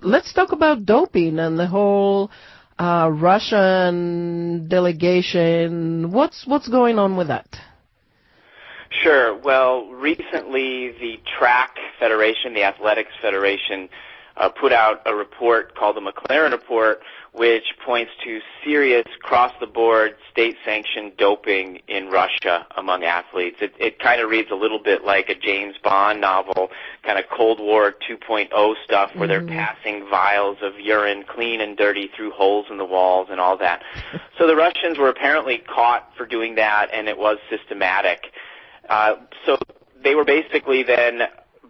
let's talk about doping and the whole Russian delegation. What's going on with that? Sure. Well, recently the Track Federation, the Athletics Federation, put out a report called the McLaren Report, which points to serious cross-the-board state-sanctioned doping in Russia among athletes. It kind of reads a little bit like a James Bond novel, kind of Cold War 2.0 stuff, where they're passing vials of urine, clean and dirty, through holes in the walls and all that. So the Russians were apparently caught for doing that, and it was systematic. So they were basically then,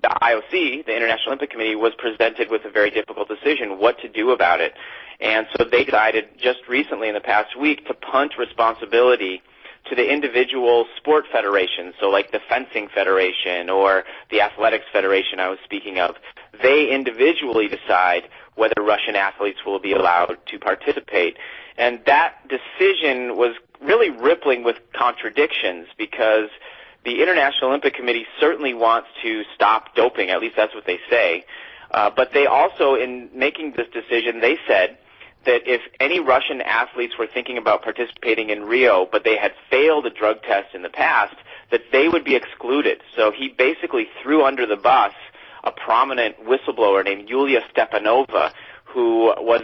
the IOC, the International Olympic Committee, was presented with a very difficult decision, what to do about it. And so they decided just recently in the past week to punt responsibility to the individual sport federations, so like the fencing federation or the athletics federation I was speaking of. They individually decide whether Russian athletes will be allowed to participate. And that decision was really rippling with contradictions, because the International Olympic Committee certainly wants to stop doping, at least that's what they say. But they also, in making this decision, they said that if any Russian athletes were thinking about participating in Rio, but they had failed a drug test in the past, that they would be excluded. So he basically threw under the bus a prominent whistleblower named Yulia Stepanova, who was,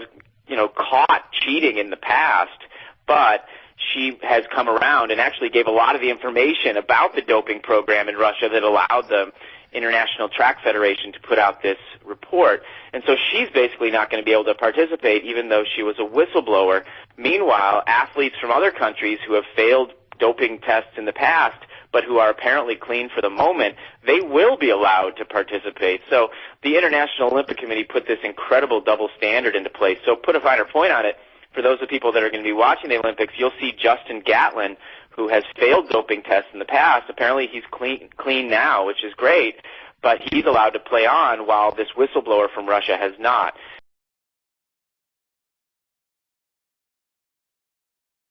caught cheating in the past, but she has come around and actually gave a lot of the information about the doping program in Russia that allowed the International Track Federation to put out this report. And so she's basically not going to be able to participate, even though she was a whistleblower. Meanwhile, athletes from other countries who have failed doping tests in the past but who are apparently clean for the moment, they will be allowed to participate. So the International Olympic Committee put this incredible double standard into place. So put a finer point on it, for those of people that are going to be watching the Olympics, you'll see Justin Gatlin, who has failed doping tests in the past. Apparently he's clean now, which is great, but he's allowed to play on while this whistleblower from Russia has not.